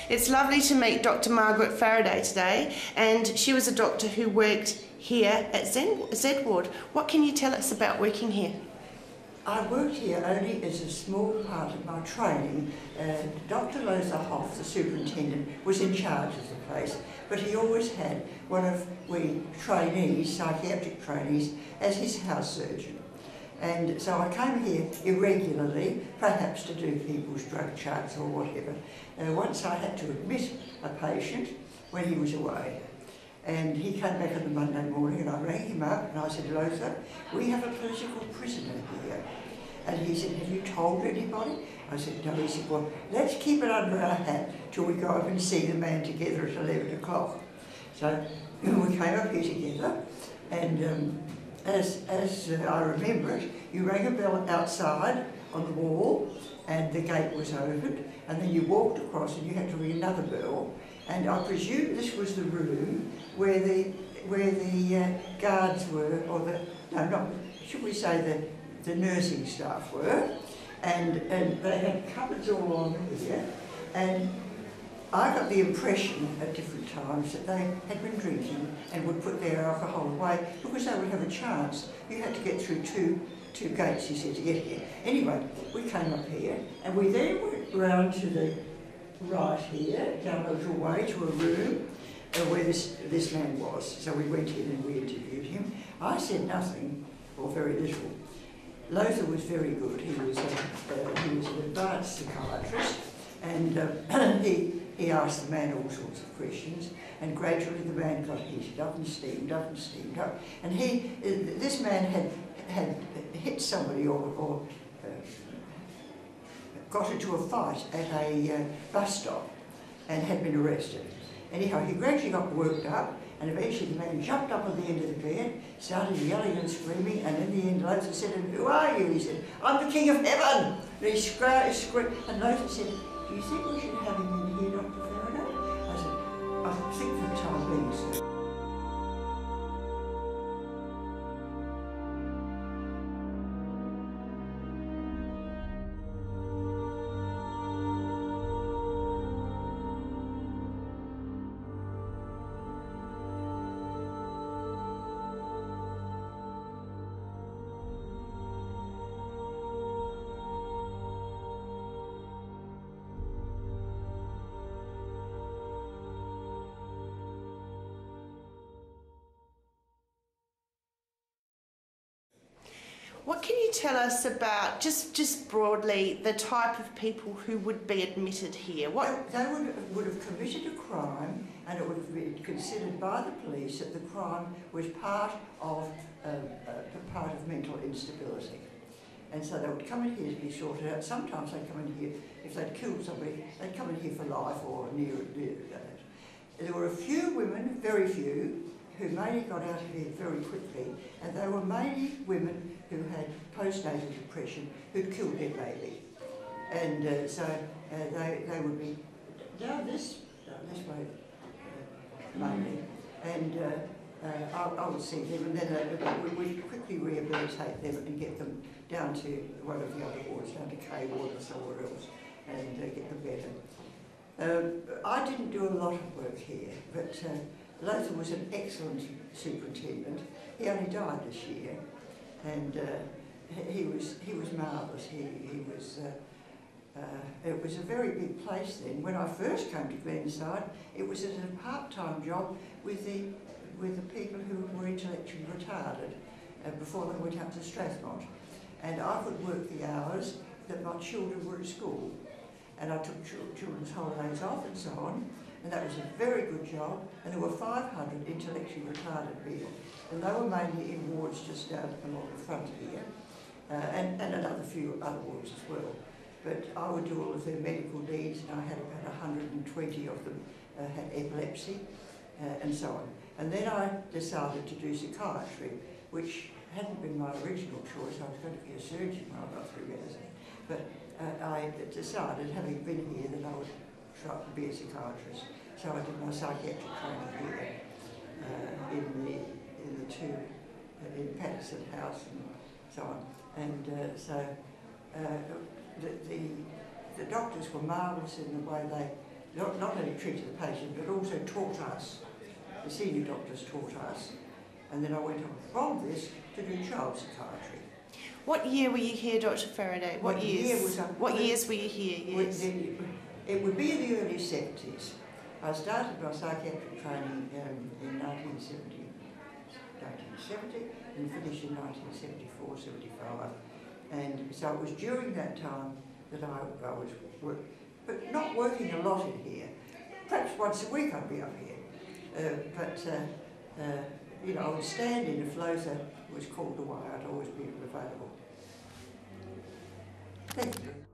It's lovely to meet Dr. Margaret Fereday today, and she was a doctor who worked here at Zen Zed Ward. What can you tell us about working here? I worked here only as a small part of my training. Dr. Lothar Hoff, the superintendent, was in charge of the place, but he always had one of we trainees, psychiatric trainees, as his house surgeon. And so I came here irregularly, perhaps to do people's drug charts or whatever. Once I had to admit a patient when he was away. And he came back on the Monday morning and I rang him up and I said, Lothar, we have a political prisoner here. And he said, have you told anybody? I said, no. He said, well, let's keep it under our hat till we go up and see the man together at 11 o'clock. So we came up here together and as I remember it, you rang a bell outside on the wall and the gate was opened, and then you walked across and you had to ring another bell, and I presume this was the room where the guards were, or should we say the nursing staff were, and they had cupboards all along here, and I got the impression at different times that they had been drinking and would put their alcohol away because they would have a chance. You had to get through two gates, he said, to get here. Anyway, we came up here and we then went round to the right here, down a little way to a room where this man was. So we went in and we interviewed him. I said nothing, or very little. Lothar was very good. He was an advanced psychiatrist, and he asked the man all sorts of questions, and gradually the man got heated up and steamed up and steamed up. And this man had hit somebody or got into a fight at a bus stop and had been arrested. Anyhow, he gradually got worked up, and eventually the man jumped up on the end of the bed, started yelling and screaming, and in the end Lothar said, who are you? He said, I'm the King of Heaven! And he screamed, and Lothar said, do you think we should have him in here, Dr. Fereday? I said, I think for the time being, sir. What can you tell us about, just broadly, the type of people who would be admitted here? They would have committed a crime, and it would have been considered by the police that the crime was part of mental instability. And so they would come in here to be sorted out. Sometimes they'd come in here, if they'd killed somebody, they'd come in here for life or near that. There were a few women, very few, who mainly got out of here very quickly, and they were mainly women who had postnatal depression, who'd killed their baby. And so they would be down this way mainly, and I would see them, and then we'd quickly rehabilitate them and get them down to one of the other wards, down to K ward or somewhere else, and get them better. I didn't do a lot of work here, but Lothar was an excellent superintendent. He only died this year, and he was marvellous. It was a very big place then. When I first came to Glenside, it was as a part-time job with the people who were intellectually retarded before they went up to Strathmont, and I could work the hours that my children were at school, and I took children's holidays off and so on. And that was a very good job, and there were 500 intellectually retarded people, and they were mainly in wards just down along the front here, and another few other wards as well. But I would do all of their medical needs, and I had about 120 of them had epilepsy, and so on. And then I decided to do psychiatry, which hadn't been my original choice. I was going to be a surgeon when I got through medicine, but I decided, having been here, that I would try to be a psychiatrist. So I did my psychiatric training here in the two, in Patterson House and so on. And the doctors were marvellous in the way not only treated the patient, but also taught us. The senior doctors taught us. And then I went on from this to do child psychiatry. What year were you here, Dr. Faraday? What years? What years were you here? Yes. It would be in the early 70s. I started my psychiatric training in 1970 and finished in 1974, 75. And so it was during that time that I was but not working a lot in here. Perhaps once a week I'd be up here. You know, I would stand in if Lothar was called away. I'd always be available. Thank you.